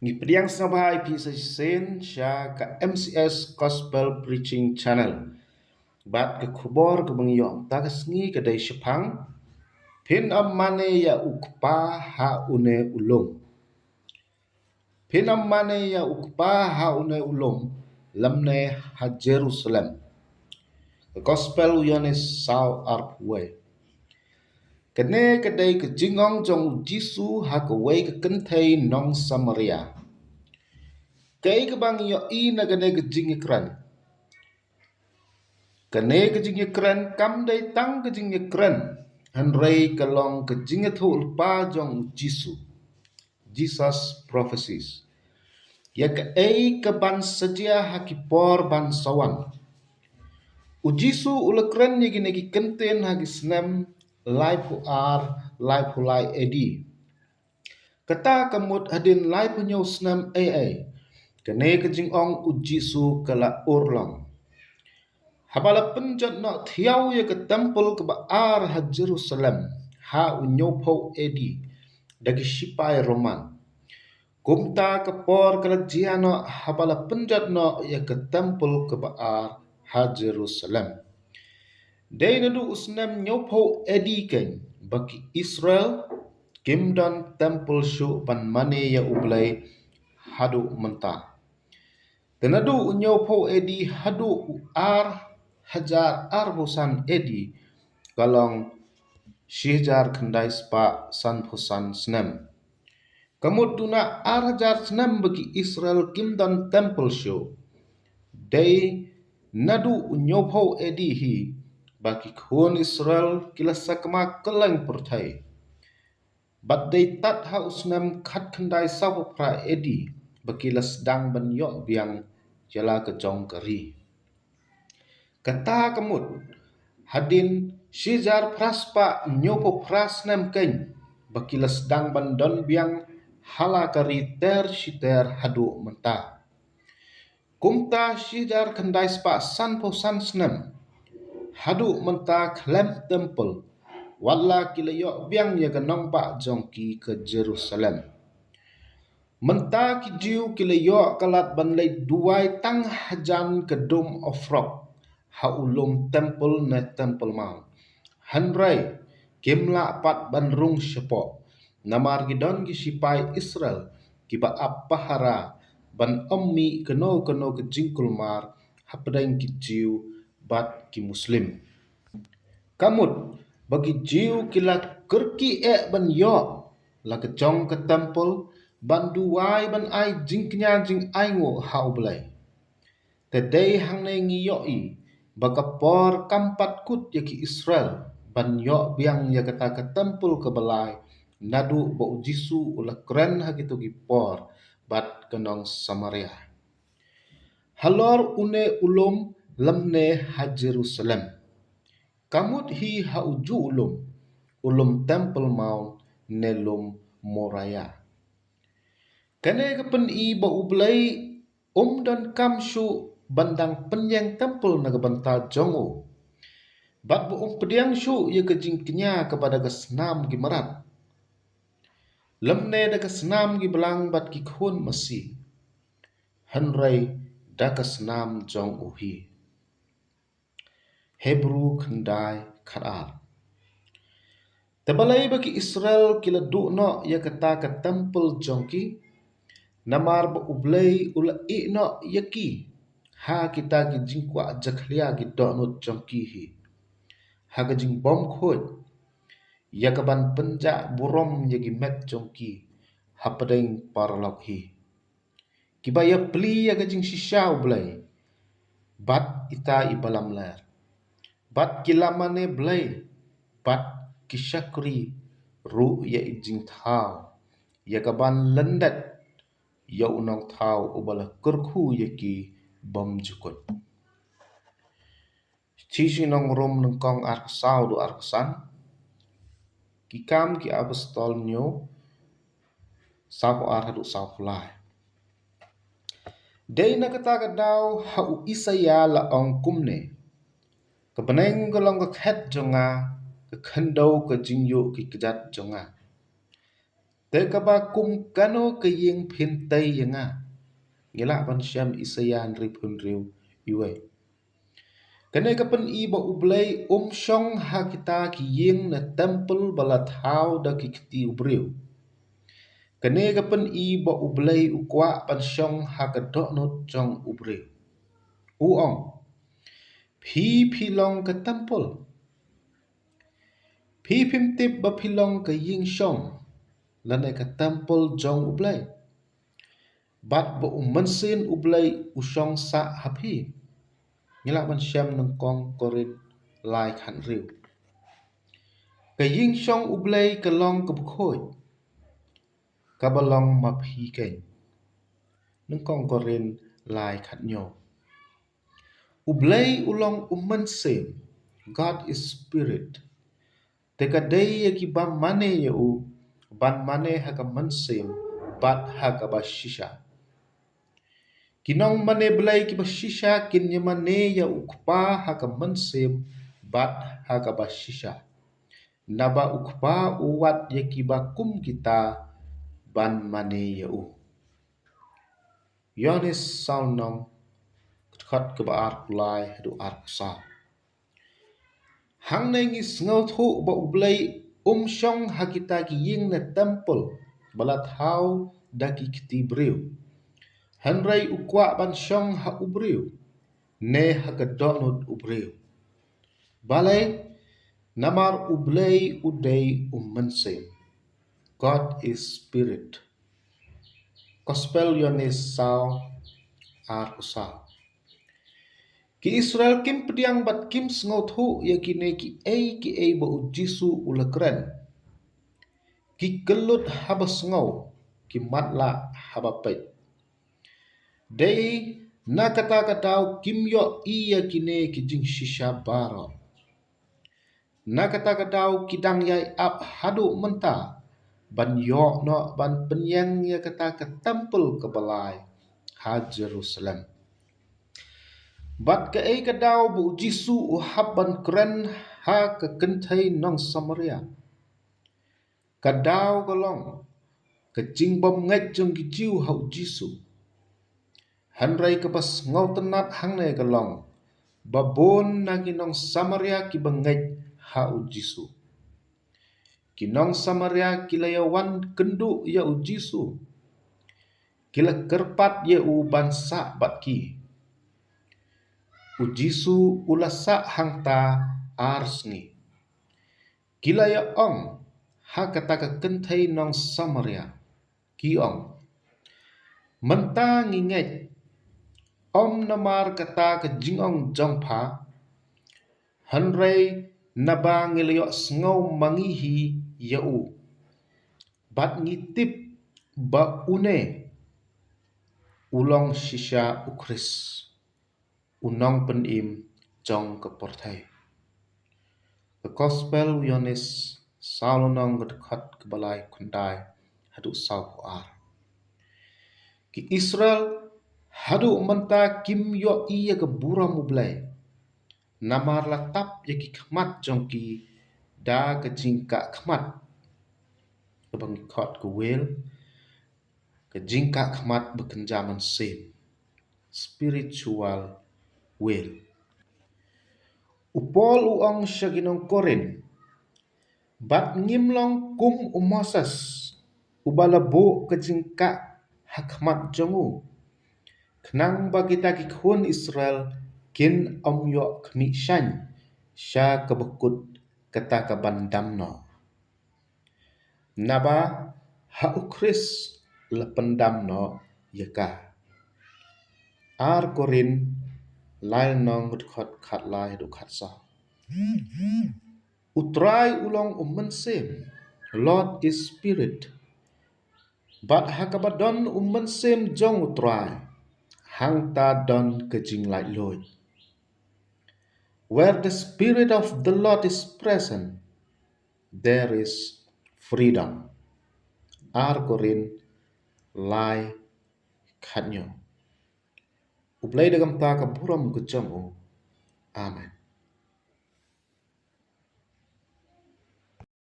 Ngi pediang snabai pisa sen sya ka MCS Gospel Preaching Channel. Bat ke kubor ke bengyom tagas ngi ke dai syapang. Pin am mane ya ukpa ha une ulung. Pin am mane ya ukpa ha une ulung. Lamne ha Jerusalem. The Gospel uyonis saw arp way. Kene kedai ke jingong jong Jisu ha ke way ke kentai nong Samaria. Kay ke bang yo I na gane ke jing ikran. Kane ke jing ikran kam dai tang ke jing ikran. Han ray kalong ke jing thul pa jong Jisu. Jesus prophecies. Ya ke ke ban sedia hakipor ban sawan. U Jisu ulakran ni gine ki kenten hagi snem life hu ar life hu lai edi. Kata kamut hadin life hu nyaw snem ai. Kane ke jing ong u Jisu kala urlong. Habala penjat nak thiau ya ke temple ke baar ha Jerusalem ha unyopo edi dagi sipai Roman. Kumta ke por kelajian habala penjat nak ya ke temple ke baar ha Jerusalem. Dai nadu usnam nyopo edi ken bagi Israel kimdan temple shu pan mane ya ublay hadu mentah. Tenadu unyopo edi hadu ar hajar arbusan edi kalong shijar kandai spa san pusan snem. Kamut duna ar hajar snem bagi Israel kimdan temple show. Day nadu unyopo edi hi bagi kun Israel kilasa kema keleng pertai. But they tat ha usnem kat kandai sabu pra edi bagi lasdang ban yok biang jala ke jong keri. Kata kemut hadin shijar praspa nyopo prasnem ken bakilas dang bandon biang hala kari ter shiter hadu menta. Kumta shijar kendai spa san po san snem hadu menta klem temple wala kilayo biang ya ganong pa jongki ke Jerusalem. Menta ki jiu kilayo kalat banlay duai tang hajan ke Dome of Rock. Haulum temple na temple mount. Hanray kimla pat banrung syapo. Namar gidon gi sipai Israel kiba apahara ban ommi keno ke jingkul mar hapadang ki jiu bat ki muslim. Kamut bagi jiu kila kerki ban yo la ke jong ke temple ban duai ban ai jingknya jing aingo haublay. Tedai hang na ngiyoi bakapor kampat kut yaki Israel ban yo biang ya kata ke temple ke balai nadu ba Jisu ula kren hagitu gipor bat kenong Samaria. Halor une ulum lemne ha Jerusalem. Kamut hi ha uju ulum temple mount nelum moraya. Kene kepen I ba ublay dan kamshu bandang penyang temple naga banta jongo. Bat bu pediang syu ia kejingknya kepada kesenam gimarat. Lemne da kesenam gibelang bat kikhun mesi. Henry da kesenam jong uhi. Hebrew kendai karal. Tebalai bagi Israel kila dukno ia kata ke temple jongki. Namar ba ublay ula ikno yaki. Ha kita gi jingkwa jaklia gi donut jongki hi. Ha ga jing bom khut. Ya kaban penja burom yagi met jongki. Ha padeng paralok hi. Kiba ya pli ya ga jing shisha ublay. Bat ita ibalam ler. Bat kilamane blay. Bat kishakri ru ya ijing thau. Ya kaban lendet. Ya unang thau ubala kurku yaki bom jukut. Cici nong rum nengkong arkasau do arkasan. Kikam ki apostol nyo. Sapo arhadu saulai. Day na kata daw hau Isaya la ong kumne. Kebeneng golong kekhet jonga. Kekhendau ke jingyo ki kejat jonga. te ka ba kum kano ke ying phin tei yanga ngila ban syam isayan ripun riu iwe kane ka pen i ba ublei shong ha kita ki ying na temple balat hau da ki kti ubriu kane ka pen i ba ublei ukwa pan syong ha ka dok not jong ubriu uong pilong ke temple phim tip ba pilong ke ying shong lane ka temple jong ublei bat ba mansin ublei usong sa hapi ngila ban syam nang kong korin lai khan riu ka ying shong ublei ka long ka bkhoi ka balong ma phi ken nang kong korin lai khat nyo ublei ulong mansin God is spirit te ka dei ki ba mane u ban mane ha ka mansin bat ha ka ba shisha kinong mane blai ki ba shisha kin ye mane ya ukpa ha ka mansim bat ha ka ba shisha naba ukpa uwat ye ki ba kum kita ban mane ya u yonis saunong khat ke ba ar kulai du ar sa hang nei ngi sngo thu ba ublai shong ha kita ki ying na temple balat hau da ki kti briu Henry ukwa ban syong ha ubriu ne ha ka donut ubriu balai namar ublei udei manse God is spirit gospel yonis sao ar usa ki Israel kim pediang bat kim sngot hu ya ki ne ki ei ba ujisu ulakren ki kelut haba sngo ki matla haba pet Dei na kata katau kim yo iya kine ki jing shisha baro. Na kata katau kidang yai ap hadu menta ban yo no ban penyang ya kata ke temple ke balai ha Jerusalem. Bat ke ei kadau bu jisu uhab ban keren ha ke kentai nong Samaria. Kadau kolong ke jing bom ngai jong ki jiu ha jisu. Henry ke pas ngau tenat hang ne kalong babon na kinong Samaria ki bangai ha ujisu kinong Samaria kilayawan kendu ya ujisu kila kerpat ya u bansa bat ki ujisu ulasa hang ta arsngi kila ya ong ha kata ka kentai nong Samaria ki ong menta nginget Om namar kata ke jingong jongpa Henry naba ngeliok sngau mangihi yau bat ngitip ba une ulong shisha ukris unong penim jong ke portai the gospel yonis salonong dekat ke balai kundai hadu sau ar ki Israel hadu menta kim yo iya ke buram ublai namar latap ya ki khmat jongki da ke jingka khmat bang khot ke wel ke jingka khmat bekenjaman sem spiritual wel upol uong shaginong korin bat ngimlong kum umosas ubalabo ke jingka hakmat jongu Knang bagi taki khun Israel kin om yo kmi shan sha kebekut kata kabandam no. Naba ha ukris lependam no yaka. Ar korin lain nong khot khat lai du khat sa. Utrai ulong mensem Lord is spirit. But hakabadon mensem jong utrai. Hang ta don kejing lai loi. Where the spirit of the Lord is present, there is freedom. Ar korin lai khanyo. Ublay dagam ta ka buram kucham o. Amen.